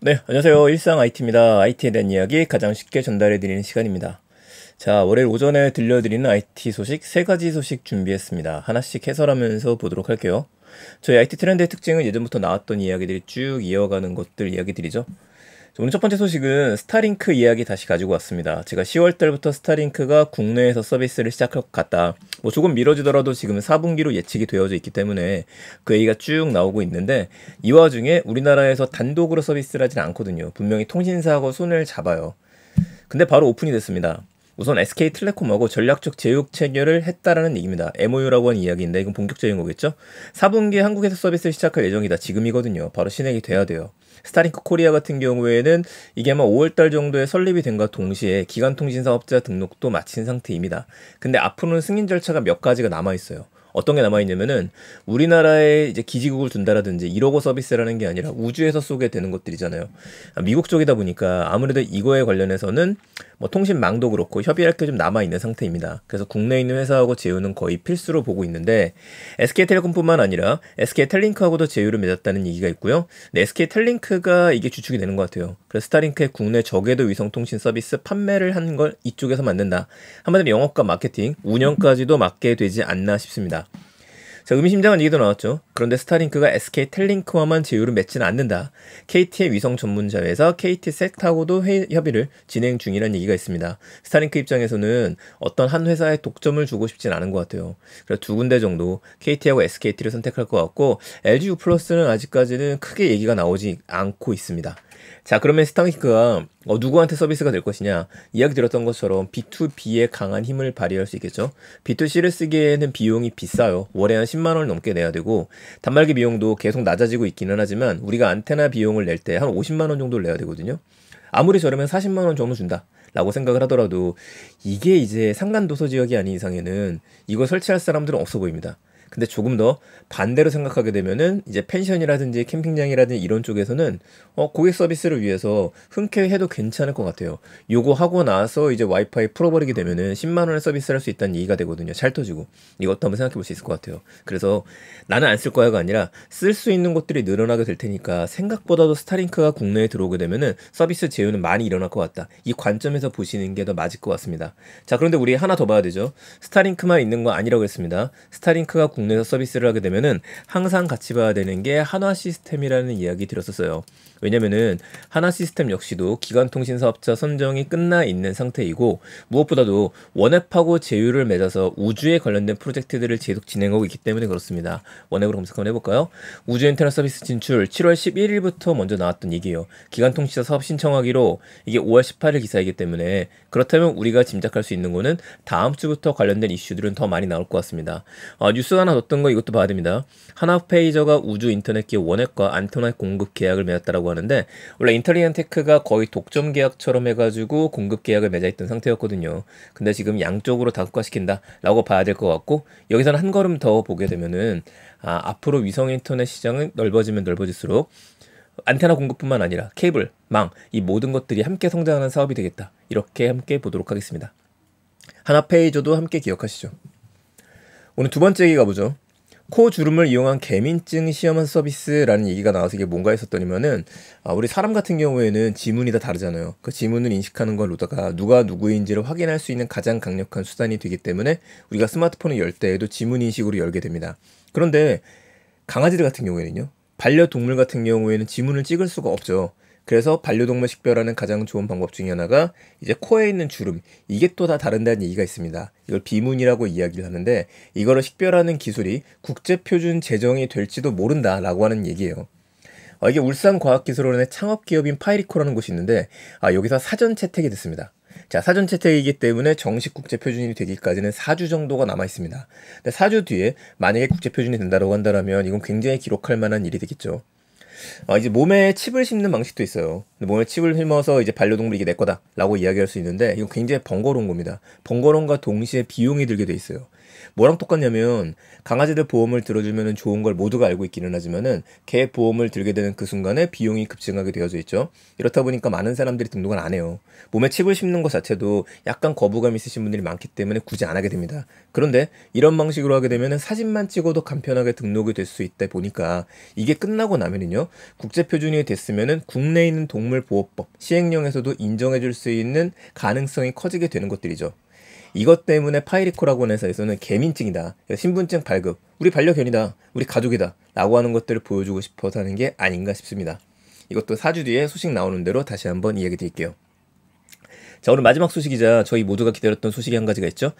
네, 안녕하세요. 일상 IT입니다. IT에 대한 이야기 가장 쉽게 전달해드리는 시간입니다. 자, 월요일 오전에 들려드리는 IT 소식 3가지 소식 준비했습니다. 하나씩 해설하면서 보도록 할게요. 저희 IT 트렌드의 특징은 예전부터 나왔던 이야기들이 쭉 이어가는 것들 이야기들이죠. 자, 오늘 첫 번째 소식은 스타링크 이야기 다시 가지고 왔습니다. 제가 10월 달부터 스타링크가 국내에서 서비스를 시작할 것 같다. 뭐 조금 미뤄지더라도 지금은 4분기로 예측이 되어져 있기 때문에 그 얘기가 쭉 나오고 있는데, 이 와중에 우리나라에서 단독으로 서비스를 하진 않거든요. 분명히 통신사하고 손을 잡아요. 근데 바로 오픈이 됐습니다. 우선 SK텔레콤하고 전략적 제휴 체결을 했다라는 얘기입니다. MOU라고 하는 이야기인데 이건 본격적인 거겠죠? 4분기에 한국에서 서비스를 시작할 예정이다. 지금이거든요. 바로 실행이 돼야 돼요. 스타링크 코리아 같은 경우에는 이게 아마 5월달 정도에 설립이 된과 동시에 기간통신사업자 등록도 마친 상태입니다. 근데 앞으로는 승인 절차가 몇 가지가 남아있어요. 어떤 게 남아있냐면은 우리나라에 이제 기지국을 둔다라든지 이러고 서비스라는 게 아니라 우주에서 쏘게 되는 것들이잖아요. 미국 쪽이다 보니까 아무래도 이거에 관련해서는 뭐 통신망도 그렇고 협의할 게 좀 남아있는 상태입니다. 그래서 국내에 있는 회사하고 제휴는 거의 필수로 보고 있는데, SK텔레콤뿐만 아니라 SK텔링크하고도 제휴를 맺었다는 얘기가 있고요. 근데 SK텔링크가 이게 주축이 되는 것 같아요. 그래서 스타링크의 국내 저궤도 위성통신 서비스 판매를 한 걸 이쪽에서 만든다. 한마디로 영업과 마케팅, 운영까지도 맡게 되지 않나 싶습니다. 자, 의미심장한 얘기도 나왔죠. 그런데 스타링크가 SK텔링크와만 제휴를 맺지는 않는다. KT의 위성 전문자 회사 KT셋하고도 협의를 진행 중이라는 얘기가 있습니다. 스타링크 입장에서는 어떤 한 회사에 독점을 주고 싶진 않은 것 같아요. 그래서 두 군데 정도 KT하고 SKT를 선택할 것 같고, LGU 플러스는 아직까지는 크게 얘기가 나오지 않고 있습니다. 자, 그러면 스타링크가 누구한테 서비스가 될 것이냐? 이야기 드렸던 것처럼 B2B에 강한 힘을 발휘할 수 있겠죠. B2C를 쓰기에는 비용이 비싸요. 월에 한 10만 원을 넘게 내야 되고, 단말기 비용도 계속 낮아지고 있기는 하지만 우리가 안테나 비용을 낼 때 한 50만 원 정도를 내야 되거든요. 아무리 저러면 40만 원 정도 준다 라고 생각을 하더라도, 이게 이제 상간도서 지역이 아닌 이상에는 이걸 설치할 사람들은 없어 보입니다. 근데 조금 더 반대로 생각하게 되면은 이제 펜션이라든지 캠핑장이라든지 이런 쪽에서는 고객 서비스를 위해서 흔쾌히 해도 괜찮을 것 같아요. 요거 하고 나서 이제 와이파이 풀어버리게 되면은 10만 원에 서비스를 할 수 있다는 얘기가 되거든요. 잘 터지고. 이것도 한번 생각해 볼 수 있을 것 같아요. 그래서 나는 안 쓸 거야가 아니라 쓸 수 있는 것들이 늘어나게 될 테니까 생각보다도 스타링크가 국내에 들어오게 되면은 서비스 제휴는 많이 일어날 것 같다. 이 관점에서 보시는 게 더 맞을 것 같습니다. 자, 그런데 우리 하나 더 봐야 되죠. 스타링크만 있는 거 아니라고 했습니다. 스타링크가 국내에서 서비스를 하게 되면은 항상 같이 봐야 되는 게 한화 시스템이라는 이야기 드렸었어요. 왜냐면은 한화 시스템 역시도 기간통신 사업자 선정이 끝나 있는 상태이고, 무엇보다도 원앱하고 제휴를 맺어서 우주에 관련된 프로젝트들을 계속 진행하고 있기 때문에 그렇습니다. 원앱으로 검색 한번 해볼까요? 우주 인터넷 서비스 진출 7월 11일부터 먼저 나왔던 얘기예요. 기간통신사 사업 신청하기로, 이게 5월 18일 기사이기 때문에 그렇다면 우리가 짐작할 수 있는 거는 다음 주부터 관련된 이슈들은 더 많이 나올 것 같습니다. 뉴스 하나 넣었던 거 이것도 봐야 됩니다. 하나페이저가 우주 인터넷 기업 원앱과 안테나 공급 계약을 맺었다라고 하는데, 원래 인터리안테크가 거의 독점 계약처럼 해가지고 공급 계약을 맺어 있던 상태였거든요. 근데 지금 양쪽으로 다국화시킨다라고 봐야 될 것 같고, 여기서는 한 걸음 더 보게 되면은 앞으로 위성 인터넷 시장은 넓어지면 넓어질수록 안테나 공급뿐만 아니라 케이블, 망, 이 모든 것들이 함께 성장하는 사업이 되겠다. 이렇게 함께 보도록 하겠습니다. 하나페이저도 함께 기억하시죠. 오늘 두 번째 얘기 가보죠. 코 주름을 이용한 개민증 시험한 서비스라는 얘기가 나와서 이게 뭔가 했었더니면은, 우리 사람 같은 경우에는 지문이 다 다르잖아요. 그 지문을 인식하는 걸로다가 누가 누구인지를 확인할 수 있는 가장 강력한 수단이 되기 때문에 우리가 스마트폰을 열 때에도 지문 인식으로 열게 됩니다. 그런데 강아지들 같은 경우에는요, 반려동물 같은 경우에는 지문을 찍을 수가 없죠. 그래서 반려동물 식별하는 가장 좋은 방법 중에 하나가 이제 코에 있는 주름, 이게 또 다 다른다는 얘기가 있습니다. 이걸 비문이라고 이야기를 하는데, 이거를 식별하는 기술이 국제표준 제정이 될지도 모른다라고 하는 얘기예요. 이게 울산과학기술원의 창업기업인 파이리코라는 곳이 있는데, 여기서 사전 채택이 됐습니다. 자, 사전 채택이기 때문에 정식 국제표준이 되기까지는 4주 정도가 남아 있습니다. 근데 4주 뒤에 만약에 국제표준이 된다고 한다면 이건 굉장히 기록할 만한 일이 되겠죠. 이제 몸에 칩을 심는 방식도 있어요. 몸에 칩을 심어서 이제 반려동물이 이게 내 거다라고 이야기할 수 있는데, 이건 굉장히 번거로운 겁니다. 번거로움과 동시에 비용이 들게 돼 있어요. 뭐랑 똑같냐면 강아지들 보험을 들어주면 좋은 걸 모두가 알고 있기는 하지만은 개 보험을 들게 되는 그 순간에 비용이 급증하게 되어져 있죠. 이렇다 보니까 많은 사람들이 등록을 안 해요. 몸에 칩을 심는 것 자체도 약간 거부감 있으신 분들이 많기 때문에 굳이 안 하게 됩니다. 그런데 이런 방식으로 하게 되면은 사진만 찍어도 간편하게 등록이 될 수 있다 보니까 이게 끝나고 나면은요, 국제표준이 됐으면은 국내에 있는 동물보호법 시행령에서도 인정해줄 수 있는 가능성이 커지게 되는 것들이죠. 이것 때문에 파이리코라고 하는 회사에서는 개민증이다, 신분증 발급, 우리 반려견이다, 우리 가족이다 라고 하는 것들을 보여주고 싶어서 하는 게 아닌가 싶습니다. 이것도 4주 뒤에 소식 나오는 대로 다시 한번 이야기 드릴게요. 자, 오늘 마지막 소식이자 저희 모두가 기다렸던 소식이 한 가지가 있죠.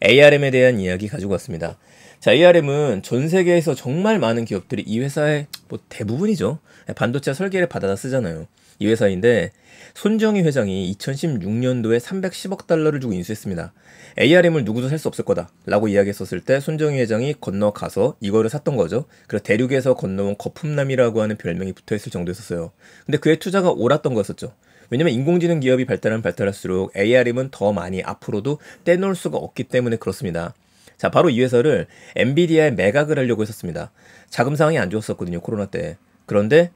ARM에 대한 이야기 가지고 왔습니다. 자, ARM은 전 세계에서 정말 많은 기업들이 이 회사의 뭐 대부분이죠. 반도체 설계를 받아다 쓰잖아요. 이 회사인데 손정희 회장이 2016년도에 310억 달러를 주고 인수했습니다. ARM을 누구도 살 수 없을 거다 라고 이야기했었을 때 손정희 회장이 건너가서 이거를 샀던 거죠. 그래서 대륙에서 건너온 거품남이라고 하는 별명이 붙어있을 정도였었어요. 근데 그의 투자가 옳았던 거였었죠. 왜냐면 인공지능 기업이 발달하면 발달할수록 ARM은 더 많이 앞으로도 떼놓을 수가 없기 때문에 그렇습니다. 자, 바로 이 회사를 엔비디아에 매각을 하려고 했었습니다. 자금 상황이 안 좋았었거든요, 코로나 때. 그런데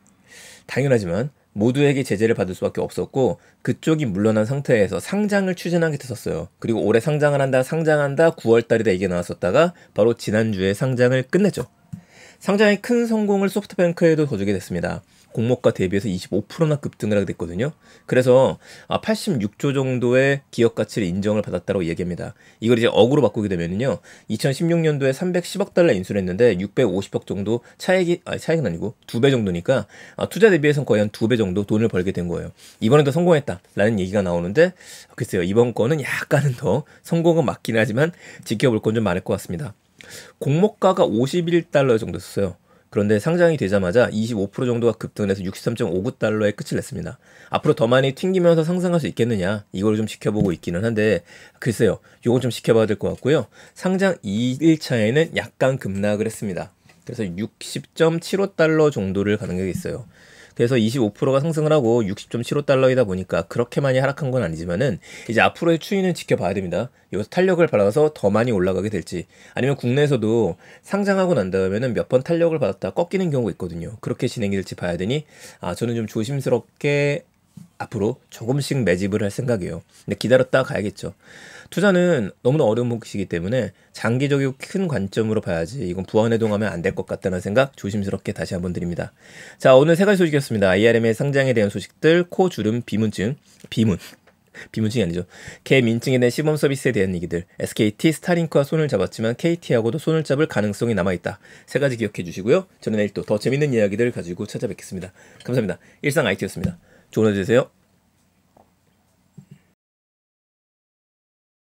당연하지만 모두에게 제재를 받을 수밖에 없었고 그쪽이 물러난 상태에서 상장을 추진하게 됐었어요. 그리고 올해 상장을 한다, 상장한다, 9월달이다 이게 나왔었다가 바로 지난주에 상장을 끝냈죠. 상장의 큰 성공을 소프트뱅크에도 거두게 됐습니다. 공모가 대비해서 25%나 급등을 하게 됐거든요. 그래서 86조 정도의 기업 가치를 인정을 받았다고 얘기합니다. 이걸 이제 억으로 바꾸게 되면요, 2016년도에 310억 달러 인수를 했는데 650억 정도 차익은 아니고 2배 정도니까 투자 대비해서는 거의 한 2배 정도 돈을 벌게 된 거예요. 이번에도 성공했다라는 얘기가 나오는데 글쎄요, 이번 거는 약간은 더 성공은 맞긴 하지만 지켜볼 건 좀 많을 것 같습니다. 공모가가 51달러 정도였어요. 그런데 상장이 되자마자 25% 정도가 급등해서 63.59달러에 끝을 냈습니다. 앞으로 더 많이 튕기면서 상승할 수 있겠느냐, 이걸 좀 지켜보고 있기는 한데 글쎄요, 이건 좀 지켜봐야 될 것 같고요. 상장 2일차에는 약간 급락을 했습니다. 그래서 60.75달러 정도를 가는 게 있어요. 그래서 25%가 상승을 하고 60.75달러이다 보니까 그렇게 많이 하락한 건 아니지만은 이제 앞으로의 추이는 지켜봐야 됩니다. 여기서 탄력을 받아서 더 많이 올라가게 될지, 아니면 국내에서도 상장하고 난 다음에는 몇 번 탄력을 받았다 꺾이는 경우가 있거든요. 그렇게 진행이 될지 봐야 되니 저는 좀 조심스럽게 앞으로 조금씩 매집을 할 생각이에요. 근데 기다렸다 가야겠죠. 투자는 너무나 어려운 몫이기 때문에 장기적이고 큰 관점으로 봐야지 이건 부안해동하면 안 될 것 같다는 생각 조심스럽게 다시 한번 드립니다. 자, 오늘 세 가지 소식이었습니다. ARM의 상장에 대한 소식들, 코주름 비문증이 아니죠. 개민증에 대한 시범 서비스에 대한 얘기들, SKT, 스타링크와 손을 잡았지만 KT하고도 손을 잡을 가능성이 남아있다. 세 가지 기억해 주시고요. 저는 내일 또 더 재밌는 이야기들 가지고 찾아뵙겠습니다. 감사합니다. 일상 IT였습니다. 좋은 하루 되세요.